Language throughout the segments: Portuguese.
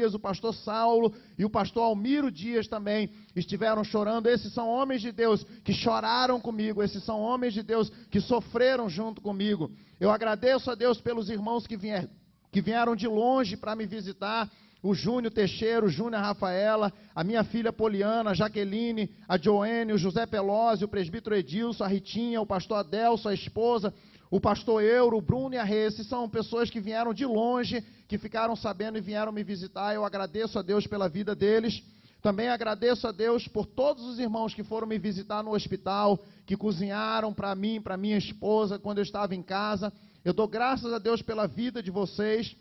Dias, o pastor Saulo e o pastor Almiro Dias também estiveram chorando. Esses são homens de Deus que choraram comigo, esses são homens de Deus que sofreram junto comigo. Eu agradeço a Deus pelos irmãos que vieram de longe para me visitar, o Júnior Teixeira, o Júnior Rafaela, a minha filha Poliana, a Jaqueline, a Joene, o José Pelosi, o presbítero Edilson, a Ritinha, o pastor Adelso, a esposa, o pastor Euro, o Bruno e a Rê. Esses são pessoas que vieram de longe, que ficaram sabendo e vieram me visitar. Eu agradeço a Deus pela vida deles. Também agradeço a Deus por todos os irmãos que foram me visitar no hospital, que cozinharam para mim, para minha esposa, quando eu estava em casa. Eu dou graças a Deus pela vida de vocês.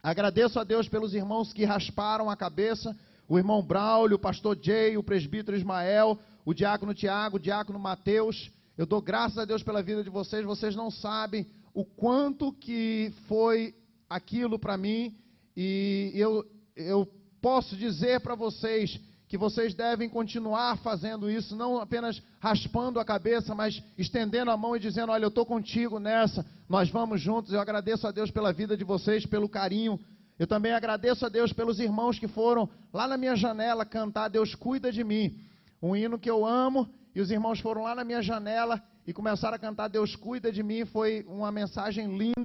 Agradeço a Deus pelos irmãos que rasparam a cabeça, o irmão Braulio, o pastor Jay, o presbítero Ismael, o diácono Tiago, o diácono Mateus. Eu dou graças a Deus pela vida de vocês. Vocês não sabem o quanto que foi aquilo para mim, e eu posso dizer para vocês que vocês devem continuar fazendo isso, não apenas raspando a cabeça, mas estendendo a mão e dizendo: olha, eu estou contigo nessa, nós vamos juntos. Eu agradeço a Deus pela vida de vocês, pelo carinho. Eu também agradeço a Deus pelos irmãos que foram lá na minha janela cantar Deus Cuida de Mim, um hino que eu amo, e os irmãos foram lá na minha janela e começaram a cantar Deus Cuida de Mim. Foi uma mensagem linda,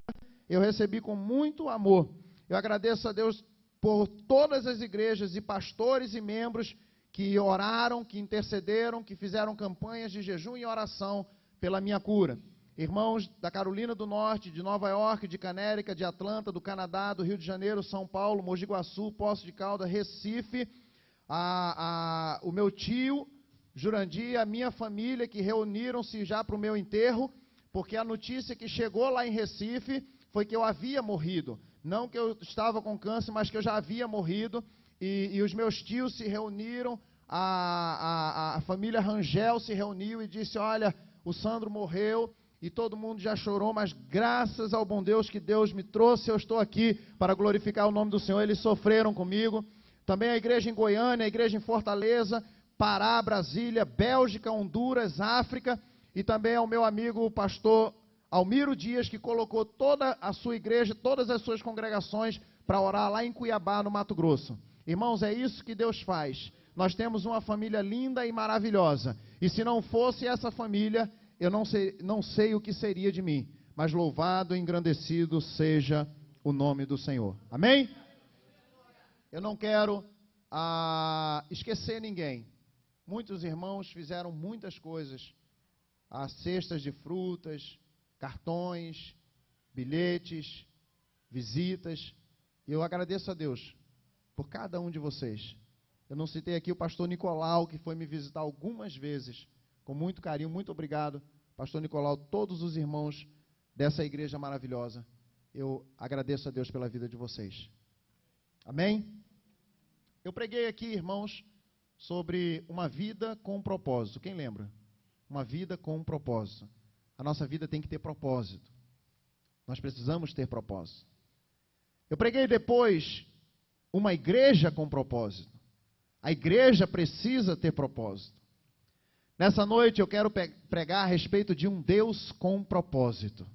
eu recebi com muito amor. Eu agradeço a Deus por todas as igrejas e pastores e membros que oraram, que intercederam, que fizeram campanhas de jejum e oração pela minha cura. Irmãos da Carolina do Norte, de Nova York, de Canérica, de Atlanta, do Canadá, do Rio de Janeiro, São Paulo, Mogi Guaçu, Poços de Caldas, Recife, o meu tio Jurandir, a minha família, que reuniram-se já para o meu enterro, porque a notícia que chegou lá em Recife foi que eu havia morrido. Não que eu estava com câncer, mas que eu já havia morrido. E os meus tios se reuniram, a família Rangel se reuniu e disse: olha, o Sandro morreu, e todo mundo já chorou, mas graças ao bom Deus que Deus me trouxe, eu estou aqui para glorificar o nome do Senhor. Eles sofreram comigo. Também a igreja em Goiânia, a igreja em Fortaleza, Pará, Brasília, Bélgica, Honduras, África, e também ao meu amigo o pastor Almiro Dias, que colocou toda a sua igreja, todas as suas congregações para orar lá em Cuiabá, no Mato Grosso. Irmãos, é isso que Deus faz. Nós temos uma família linda e maravilhosa. E se não fosse essa família, eu não sei o que seria de mim. Mas louvado e engrandecido seja o nome do Senhor. Amém? Eu não quero esquecer ninguém. Muitos irmãos fizeram muitas coisas. Cestas de frutas, cartões, bilhetes, visitas. E eu agradeço a Deus por cada um de vocês. Eu não citei aqui o pastor Nicolau, que foi me visitar algumas vezes, com muito carinho. Muito obrigado, pastor Nicolau, todos os irmãos dessa igreja maravilhosa. Eu agradeço a Deus pela vida de vocês. Amém? Eu preguei aqui, irmãos, sobre uma vida com um propósito. Quem lembra? Uma vida com um propósito. A nossa vida tem que ter propósito. Nós precisamos ter propósito. Eu preguei depois uma igreja com propósito. A igreja precisa ter propósito. Nessa noite eu quero pregar a respeito de um Deus com propósito.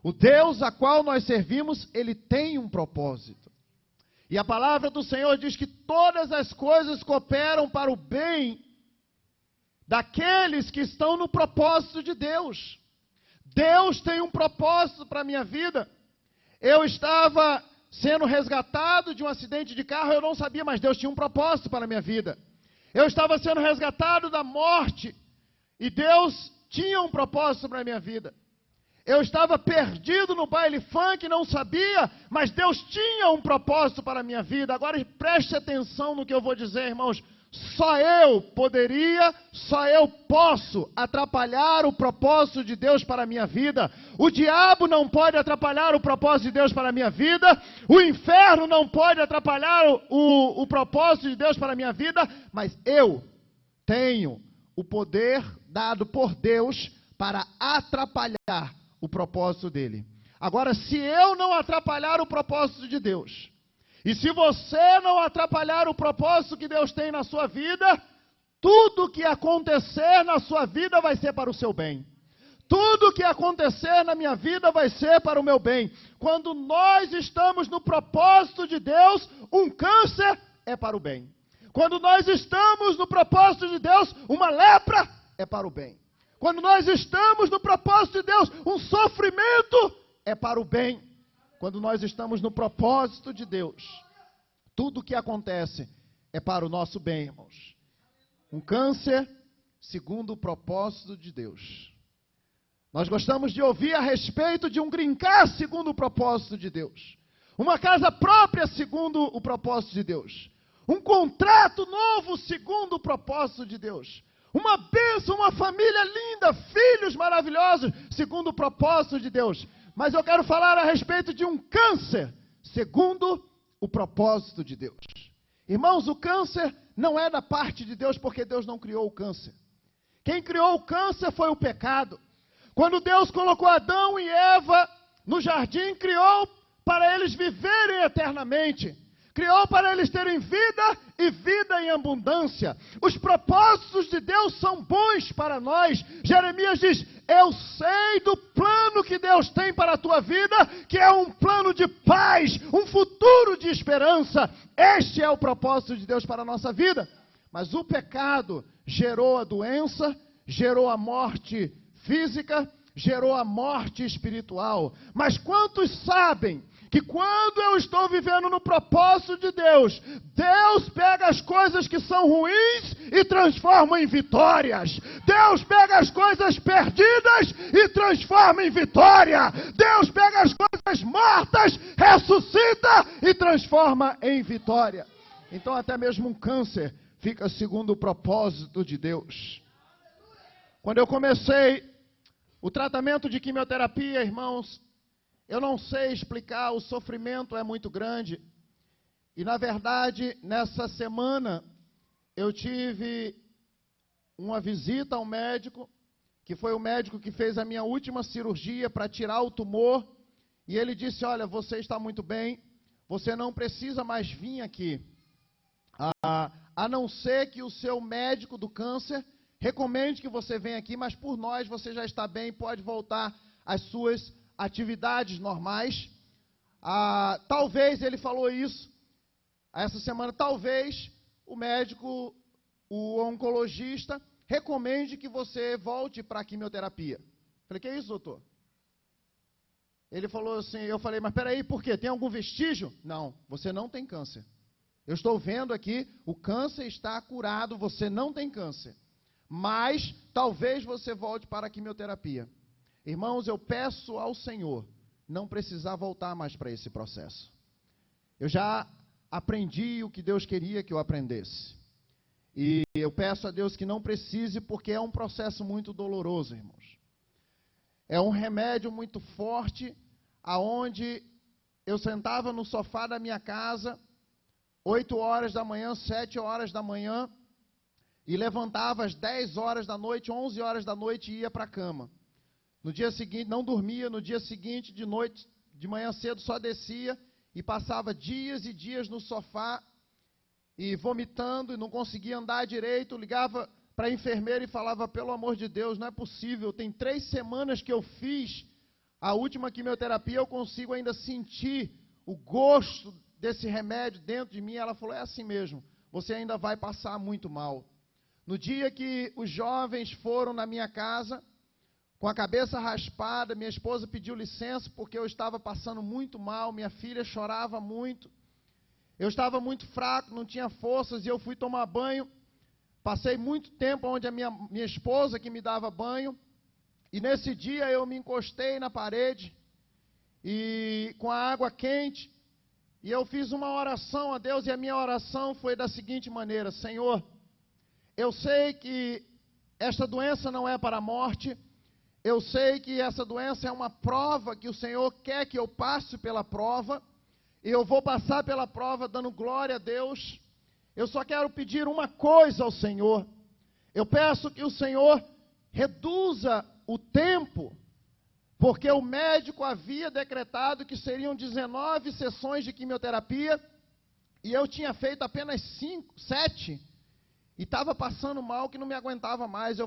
O Deus a qual nós servimos, ele tem um propósito. E a palavra do Senhor diz que todas as coisas cooperam para o bem daqueles que estão no propósito de Deus. Deus tem um propósito para a minha vida. Eu estava sendo resgatado de um acidente de carro, eu não sabia, mas Deus tinha um propósito para a minha vida. Eu estava sendo resgatado da morte, e Deus tinha um propósito para a minha vida. Eu estava perdido no baile funk, não sabia, mas Deus tinha um propósito para a minha vida. Agora preste atenção no que eu vou dizer, irmãos. Só eu posso atrapalhar o propósito de Deus para a minha vida. O diabo não pode atrapalhar o propósito de Deus para a minha vida. O inferno não pode atrapalhar o propósito de Deus para a minha vida. Mas eu tenho o poder dado por Deus para atrapalhar o propósito dele. Agora, se eu não atrapalhar o propósito de Deus, e se você não atrapalhar o propósito que Deus tem na sua vida, tudo que acontecer na sua vida vai ser para o seu bem. Tudo que acontecer na minha vida vai ser para o meu bem. Quando nós estamos no propósito de Deus, um câncer é para o bem. Quando nós estamos no propósito de Deus, uma lepra é para o bem. Quando nós estamos no propósito de Deus, um sofrimento é para o bem. Quando nós estamos no propósito de Deus, tudo que acontece é para o nosso bem, irmãos. Um câncer segundo o propósito de Deus. Nós gostamos de ouvir a respeito de um green card segundo o propósito de Deus. Uma casa própria segundo o propósito de Deus. Um contrato novo segundo o propósito de Deus. Uma bênção, uma família linda, filhos maravilhosos segundo o propósito de Deus. Mas eu quero falar a respeito de um câncer segundo o propósito de Deus. Irmãos, o câncer não é da parte de Deus, porque Deus não criou o câncer. Quem criou o câncer foi o pecado. Quando Deus colocou Adão e Eva no jardim, criou para eles viverem eternamente. Criou para eles terem vida e vida em abundância. Os propósitos de Deus são bons para nós. Jeremias diz, eu sei do plano que Deus tem para a tua vida, que é um plano de paz, um futuro de esperança. Este é o propósito de Deus para a nossa vida. Mas o pecado gerou a doença, gerou a morte física, gerou a morte espiritual. Mas quantos sabem que quando eu estou vivendo no propósito de Deus, Deus pega as coisas que são ruins e transforma em vitórias. Deus pega as coisas perdidas e transforma em vitória. Deus pega as coisas mortas, ressuscita e transforma em vitória. Então até mesmo um câncer fica segundo o propósito de Deus. Quando eu comecei o tratamento de quimioterapia, irmãos, eu não sei explicar, o sofrimento é muito grande. E, na verdade, nessa semana, eu tive uma visita ao médico, que foi o médico que fez a minha última cirurgia para tirar o tumor. E ele disse, olha, você está muito bem, você não precisa mais vir aqui. A não ser que o seu médico do câncer recomende que você venha aqui, mas por nós você já está bem, pode voltar às suas atividades normais. Talvez, ele falou isso essa semana, talvez o médico, o oncologista, recomende que você volte para a quimioterapia. Falei, que é isso, doutor? Ele falou assim, eu falei, mas peraí, por quê? Tem algum vestígio? Não, você não tem câncer. Eu estou vendo aqui, o câncer está curado, você não tem câncer. Mas talvez você volte para a quimioterapia. Irmãos, eu peço ao Senhor não precisar voltar mais para esse processo. Eu já aprendi o que Deus queria que eu aprendesse. E eu peço a Deus que não precise, porque é um processo muito doloroso, irmãos. É um remédio muito forte, aonde eu sentava no sofá da minha casa, 8 horas da manhã, 7 horas da manhã, e levantava às 10 horas da noite, 11 horas da noite e ia para a cama. No dia seguinte, não dormia, no dia seguinte, de noite, de manhã cedo, só descia e passava dias e dias no sofá e vomitando e não conseguia andar direito. Ligava para a enfermeira e falava, pelo amor de Deus, não é possível, tem 3 semanas que eu fiz a última quimioterapia, eu consigo ainda sentir o gosto desse remédio dentro de mim. Ela falou, é assim mesmo, você ainda vai passar muito mal. No dia que os jovens foram na minha casa, com a cabeça raspada, minha esposa pediu licença porque eu estava passando muito mal, minha filha chorava muito, eu estava muito fraco, não tinha forças, e eu fui tomar banho. Passei muito tempo onde a minha esposa que me dava banho, e nesse dia eu me encostei na parede, e com a água quente, e eu fiz uma oração a Deus, e a minha oração foi da seguinte maneira, Senhor, eu sei que esta doença não é para a morte, eu sei que essa doença é uma prova, que o Senhor quer que eu passe pela prova, e eu vou passar pela prova dando glória a Deus. Eu só quero pedir uma coisa ao Senhor, eu peço que o Senhor reduza o tempo, porque o médico havia decretado que seriam 19 sessões de quimioterapia, e eu tinha feito apenas 7, e estava passando mal que não me aguentava mais. Eu